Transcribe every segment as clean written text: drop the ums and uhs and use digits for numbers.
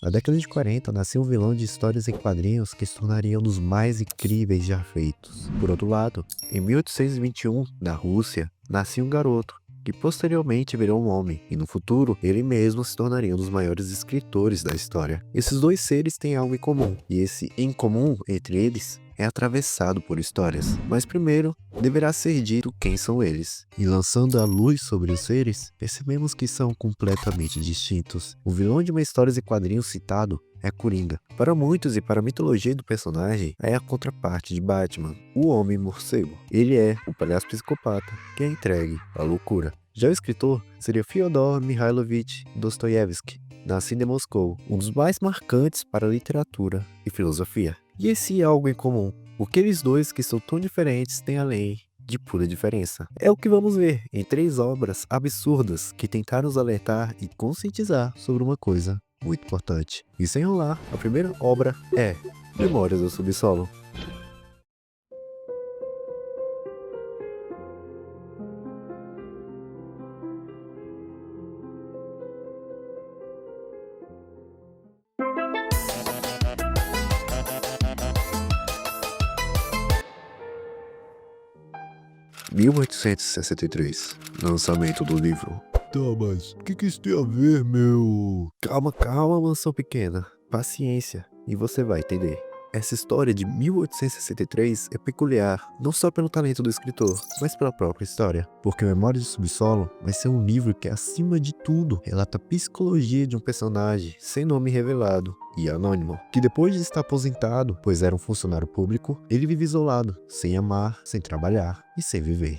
Na década de 40, nasceu um vilão de histórias em quadrinhos que se tornaria um dos mais incríveis já feitos. Por outro lado, em 1821, na Rússia, nascia um garoto, que posteriormente virou um homem, e no futuro, ele mesmo se tornaria um dos maiores escritores da história. Esses dois seres têm algo em comum, e esse em comum entre eles é atravessado por histórias. Mas primeiro, deverá ser dito quem são eles. E lançando a luz sobre os seres, percebemos que são completamente distintos. O vilão de uma história em quadrinhos citado é Coringa. Para muitos e para a mitologia do personagem, é a contraparte de Batman, o Homem-Morcego. Ele é o palhaço psicopata que é entregue à loucura. Já o escritor seria Fyodor Mikhailovich Dostoiévski, nascido em Moscou, um dos mais marcantes para a literatura e filosofia. E esse é algo em comum. O que eles dois, que são tão diferentes, têm além de pura diferença. É o que vamos ver em 3 obras absurdas que tentaram nos alertar e conscientizar sobre uma coisa muito importante. E sem enrolar, a primeira obra é Memórias do Subsolo. Em 1863, lançamento do livro. Tá, mas o que isso tem a ver, meu? Calma, mansão pequena. Paciência, e você vai entender. Essa história de 1863 é peculiar, não só pelo talento do escritor, mas pela própria história. Porque Memórias do Subsolo vai ser um livro que, acima de tudo, relata a psicologia de um personagem sem nome revelado e anônimo, que depois de estar aposentado, pois era um funcionário público, ele vive isolado, sem amar, sem trabalhar e sem viver.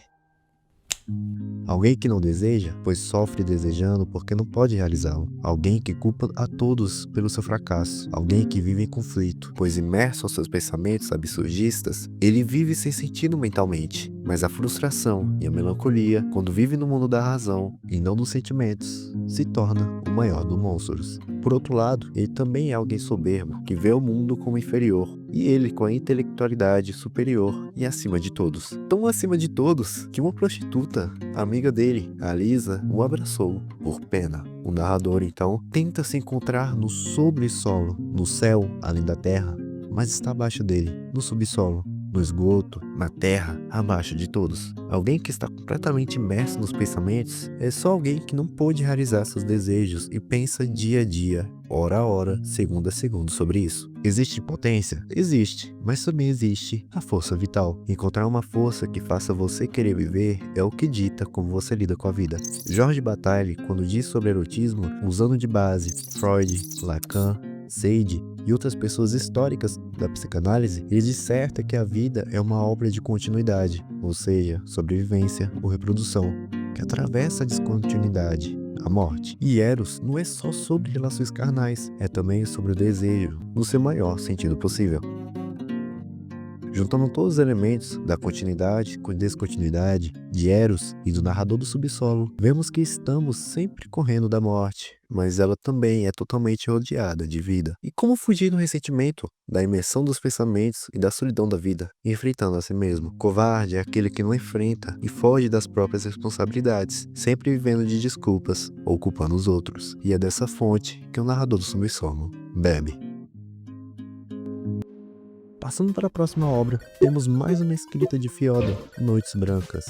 Alguém que não deseja, pois sofre desejando porque não pode realizá-lo. Alguém que culpa a todos pelo seu fracasso. Alguém que vive em conflito, pois imerso aos seus pensamentos absurdistas, ele vive sem sentido mentalmente. Mas a frustração e a melancolia, quando vive no mundo da razão e não dos sentimentos, se torna o maior dos monstros. Por outro lado, ele também é alguém soberbo, que vê o mundo como inferior, e ele com a intelectualidade superior e acima de todos. Tão acima de todos que uma prostituta, amiga dele, a Lisa, o abraçou por pena. O narrador, então, tenta se encontrar no sobressolo, no céu, além da terra, mas está abaixo dele, no subsolo, no esgoto, na terra, abaixo de todos. Alguém que está completamente imerso nos pensamentos é só alguém que não pôde realizar seus desejos e pensa dia a dia, hora a hora, segundo a segundo sobre isso. Existe potência? Existe, mas também existe a força vital. Encontrar uma força que faça você querer viver é o que dita como você lida com a vida. Georges Bataille, quando diz sobre erotismo, usando de base Freud, Lacan, Sade e outras pessoas históricas da psicanálise, ele disserta que a vida é uma obra de continuidade, ou seja, sobrevivência ou reprodução, que atravessa a descontinuidade, a morte. E Eros não é só sobre relações carnais, é também sobre o desejo, no seu maior sentido possível. Juntando todos os elementos da continuidade com descontinuidade, de Eros e do narrador do subsolo, vemos que estamos sempre correndo da morte, mas ela também é totalmente rodeada de vida. E como fugir do ressentimento, da imersão dos pensamentos e da solidão da vida, enfrentando a si mesmo? Covarde é aquele que não enfrenta e foge das próprias responsabilidades, sempre vivendo de desculpas ou culpando os outros. E é dessa fonte que o narrador do subsolo bebe. Passando para a próxima obra, temos mais uma escrita de Fyodor, Noites Brancas.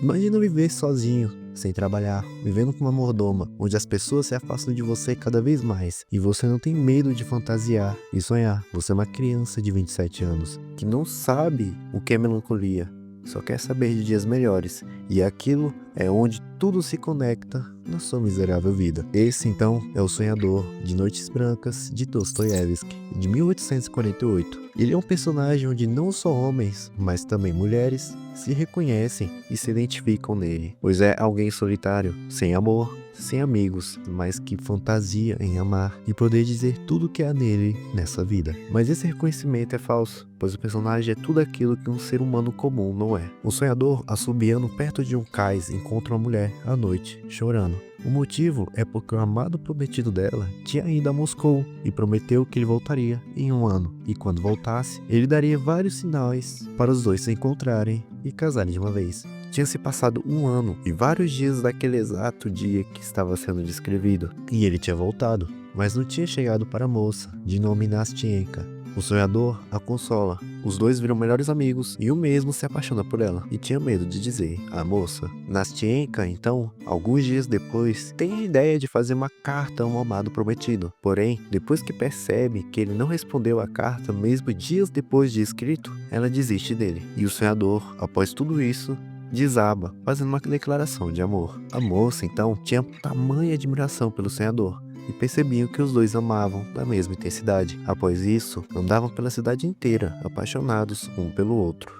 Imagina viver sozinho, sem trabalhar, vivendo com uma mordoma, onde as pessoas se afastam de você cada vez mais, e você não tem medo de fantasiar e sonhar. Você é uma criança de 27 anos, que não sabe o que é melancolia, só quer saber de dias melhores, e aquilo é onde tudo se conecta na sua miserável vida. Esse, então, é o Sonhador, de Noites Brancas, de Dostoiévski, de 1848. Ele é um personagem onde não só homens, mas também mulheres, se reconhecem e se identificam nele, pois é alguém solitário, sem amor, sem amigos, mas que fantasia em amar e poder dizer tudo o que há nele nessa vida. Mas esse reconhecimento é falso, pois o personagem é tudo aquilo que um ser humano comum não é. O sonhador, assobiando perto de um cais em encontra uma mulher à noite, chorando. O motivo é porque o amado prometido dela tinha ido a Moscou e prometeu que ele voltaria em 1 ano. E quando voltasse, ele daria vários sinais para os dois se encontrarem e casarem de uma vez. Tinha se passado 1 ano e vários dias daquele exato dia que estava sendo descrevido. E ele tinha voltado, mas não tinha chegado para a moça, de nome Nastienka. O sonhador a consola. Os dois viram melhores amigos e o mesmo se apaixona por ela. E tinha medo de dizer à moça. Nastienka, então, alguns dias depois, tem a ideia de fazer uma carta a um amado prometido. Porém, depois que percebe que ele não respondeu a carta mesmo dias depois de escrito, ela desiste dele. E o sonhador, após tudo isso, desaba, fazendo uma declaração de amor. A moça, então, tinha tamanha admiração pelo sonhador e percebiam que os dois amavam da mesma intensidade. Após isso, andavam pela cidade inteira, apaixonados um pelo outro.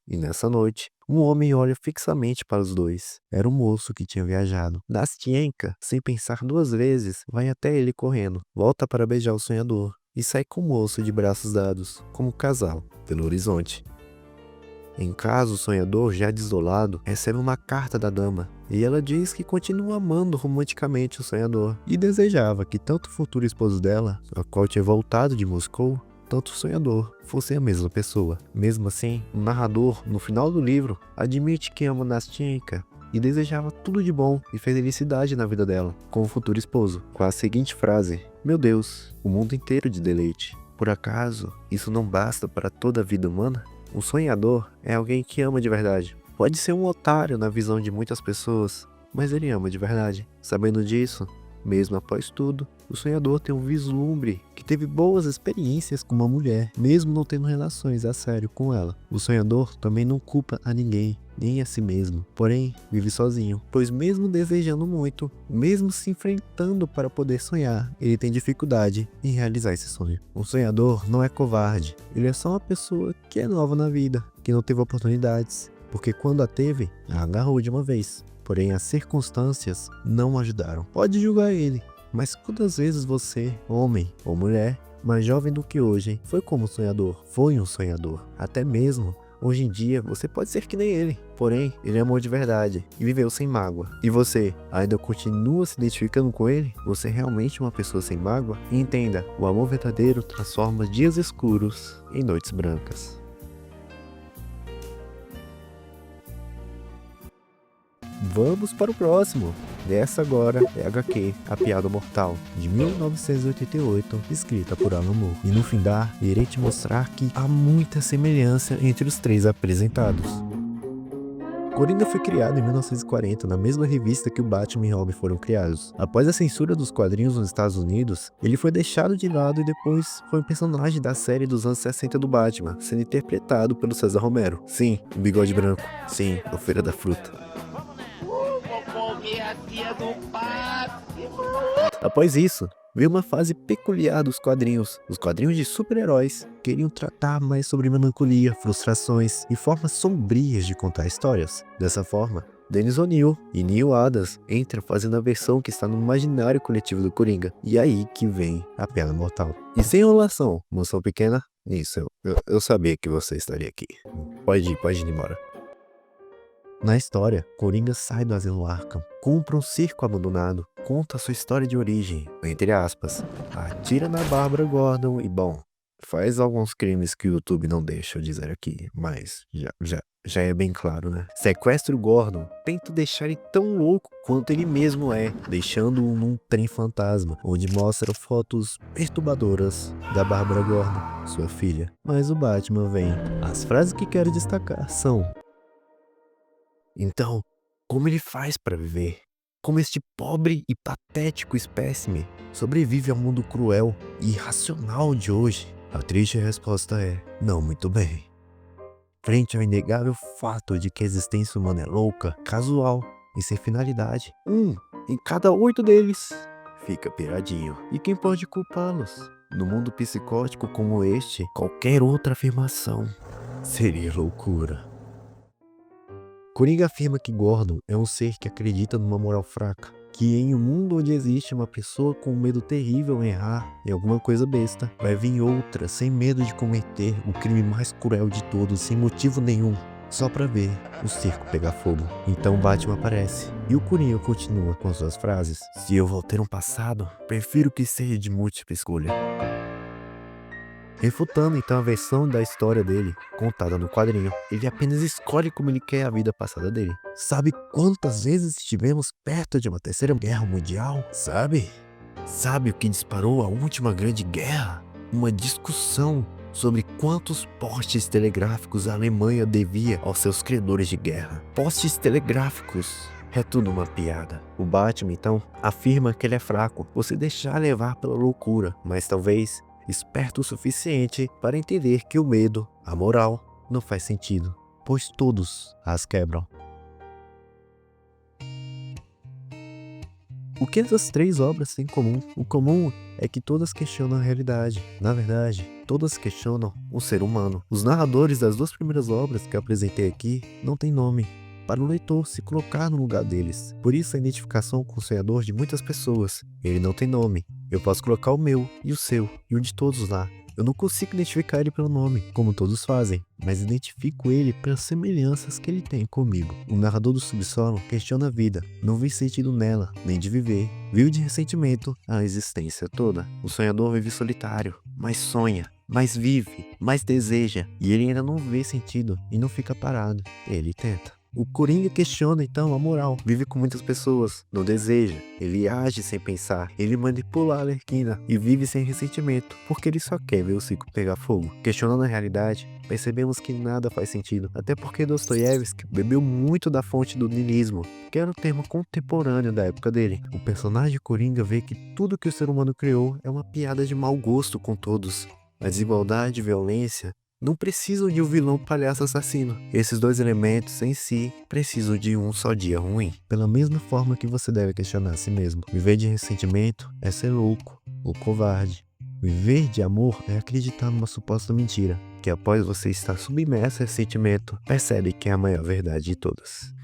E nessa noite, um homem olha fixamente para os dois. Era o moço que tinha viajado. Nastienka, sem pensar 2 vezes, vai até ele correndo, volta para beijar o sonhador e sai com o moço de braços dados, como casal, pelo horizonte. Em casa, o sonhador, já desolado, recebe uma carta da dama, e ela diz que continua amando romanticamente o sonhador, e desejava que tanto o futuro esposo dela, a qual tinha voltado de Moscou, tanto o sonhador fossem a mesma pessoa. Mesmo assim, o narrador, no final do livro, admite que ama Nastienka e desejava tudo de bom e felicidade na vida dela, com o futuro esposo, com a seguinte frase: "Meu Deus, o mundo inteiro de deleite. Por acaso, isso não basta para toda a vida humana?" O sonhador é alguém que ama de verdade. Pode ser um otário na visão de muitas pessoas, mas ele ama de verdade. Sabendo disso, mesmo após tudo, o sonhador tem um vislumbre que teve boas experiências com uma mulher, mesmo não tendo relações a sério com ela. O sonhador também não culpa a ninguém, nem a si mesmo, porém vive sozinho, pois mesmo desejando muito, mesmo se enfrentando para poder sonhar, ele tem dificuldade em realizar esse sonho. O sonhador não é covarde, ele é só uma pessoa que é nova na vida, que não teve oportunidades, porque quando a teve, a agarrou de uma vez. Porém, as circunstâncias não o ajudaram. Pode julgar ele, mas quantas vezes você, homem ou mulher, mais jovem do que hoje, foi como sonhador? Foi um sonhador. Até mesmo hoje em dia, você pode ser que nem ele. Porém, ele amou de verdade e viveu sem mágoa. E você ainda continua se identificando com ele? Você é realmente uma pessoa sem mágoa? E entenda, o amor verdadeiro transforma dias escuros em noites brancas. Vamos para o próximo. Essa agora é HQ, A Piada Mortal, de 1988, escrita por Alan Moore. E no findar, irei te mostrar que há muita semelhança entre os 3 apresentados. Coringa foi criado em 1940, na mesma revista que o Batman e Robin foram criados. Após a censura dos quadrinhos nos Estados Unidos, ele foi deixado de lado e depois foi um personagem da série dos anos 60 do Batman, sendo interpretado pelo César Romero. Sim, o Bigode Branco. Sim, o Feira da Fruta. Após isso, veio uma fase peculiar dos quadrinhos. Os quadrinhos de super-heróis queriam tratar mais sobre melancolia, frustrações e formas sombrias de contar histórias. Dessa forma, Dennis O'Neil e Neil Adams entram fazendo a versão que está no imaginário coletivo do Coringa. E aí que vem a Piada Mortal. E sem enrolação, moção pequena, isso, eu sabia que você estaria aqui. Pode ir embora. Na história, Coringa sai do asilo Arkham, compra um circo abandonado, conta sua história de origem, entre aspas, atira na Bárbara Gordon e, bom, faz alguns crimes que o YouTube não deixa eu dizer aqui, mas já é bem claro, né? Sequestra o Gordon, tenta deixar ele tão louco quanto ele mesmo é, deixando-o num trem fantasma, onde mostra fotos perturbadoras da Bárbara Gordon, sua filha. Mas o Batman vem. As frases que quero destacar são: então, como ele faz para viver? Como este pobre e patético espécime sobrevive ao mundo cruel e irracional de hoje? A triste resposta é: não muito bem. Frente ao inegável fato de que a existência humana é louca, casual e sem finalidade, em cada 8 deles fica piradinho. E quem pode culpá-los? No mundo psicótico como este, qualquer outra afirmação seria loucura. Coringa afirma que Gordon é um ser que acredita numa moral fraca, que em um mundo onde existe uma pessoa com um medo terrível em errar em alguma coisa besta, vai vir outra sem medo de cometer o crime mais cruel de todos, sem motivo nenhum, só pra ver o circo pegar fogo. Então Batman aparece e o Coringa continua com suas frases: se eu vou ter um passado, prefiro que seja de múltipla escolha. Refutando então a versão da história dele, contada no quadrinho, ele apenas escolhe como ele quer a vida passada dele. Sabe quantas vezes estivemos perto de uma terceira guerra mundial? Sabe? Sabe o que disparou a última grande guerra? Uma discussão sobre quantos postes telegráficos a Alemanha devia aos seus credores de guerra. Postes telegráficos. É tudo uma piada. O Batman, então, afirma que ele é fraco por se deixar levar pela loucura, mas talvez esperto o suficiente para entender que o medo, a moral, não faz sentido, pois todos as quebram. O que essas três obras têm em comum? O comum é que todas questionam a realidade. Na verdade, todas questionam o ser humano. Os narradores das duas primeiras obras que eu apresentei aqui não têm nome, para o leitor se colocar no lugar deles. Por isso a identificação com o sonhador de muitas pessoas. Ele não tem nome. Eu posso colocar o meu e o seu e o de todos lá. Eu não consigo identificar ele pelo nome, como todos fazem, mas identifico ele pelas semelhanças que ele tem comigo. O narrador do subsolo questiona a vida, não vê sentido nela, nem de viver. Vive de ressentimento a existência toda. O sonhador vive solitário, mas sonha, mais vive, mais deseja, e ele ainda não vê sentido e não fica parado. Ele tenta. O Coringa questiona então a moral, vive com muitas pessoas, não deseja, ele age sem pensar, ele manipula a Arlequina e vive sem ressentimento, porque ele só quer ver o circo pegar fogo. Questionando a realidade, percebemos que nada faz sentido, até porque Dostoiévski bebeu muito da fonte do niilismo, que era o termo contemporâneo da época dele. O personagem Coringa vê que tudo que o ser humano criou é uma piada de mau gosto com todos. A desigualdade e violência não precisam de um vilão palhaço assassino. Esses dois elementos em si precisam de um só dia ruim. Pela mesma forma que você deve questionar a si mesmo. Viver de ressentimento é ser louco ou covarde. Viver de amor é acreditar numa suposta mentira, que após você estar submerso a esse sentimento, percebe que é a maior verdade de todas.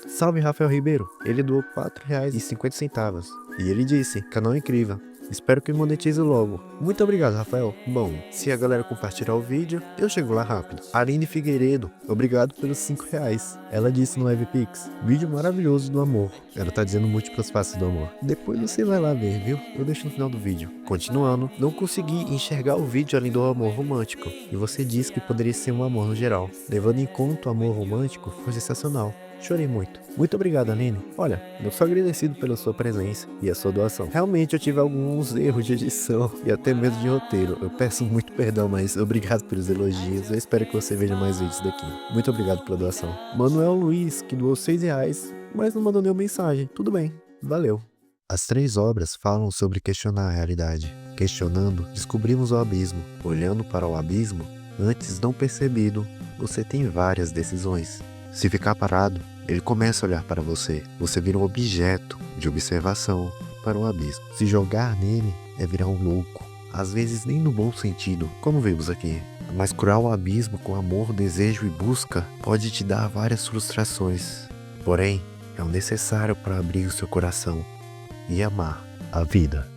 Salve Rafael Ribeiro, ele doou R$4,50 e ele disse: canal incrível, espero que monetize logo. Muito obrigado, Rafael. Bom, se a galera compartilhar o vídeo, eu chego lá rápido. Aline Figueiredo, obrigado pelos R$5. Ela disse no WebPix: vídeo maravilhoso do amor. Ela tá dizendo múltiplas faces do amor. Depois você vai lá ver, viu? Eu deixo no final do vídeo. Continuando, não consegui enxergar o vídeo além do amor romântico. E você disse que poderia ser um amor no geral. Levando em conta o amor romântico, foi sensacional. Chorei muito. Muito obrigado, Aline. Olha, eu sou agradecido pela sua presença e a sua doação. Realmente eu tive alguns erros de edição e até mesmo de roteiro. Eu peço muito perdão, mas obrigado pelos elogios. Eu espero que você veja mais vídeos daqui. Muito obrigado pela doação. Manuel Luiz, que doou R$6, mas não mandou nenhuma mensagem. Tudo bem, valeu. As três obras falam sobre questionar a realidade. Questionando, descobrimos o abismo. Olhando para o abismo, antes não percebido, você tem várias decisões. Se ficar parado, ele começa a olhar para você. Você vira um objeto de observação para o abismo. Se jogar nele é virar um louco. Às vezes nem no bom sentido, como vimos aqui. Mas curar o abismo com amor, desejo e busca pode te dar várias frustrações. Porém, é o necessário para abrir o seu coração e amar a vida.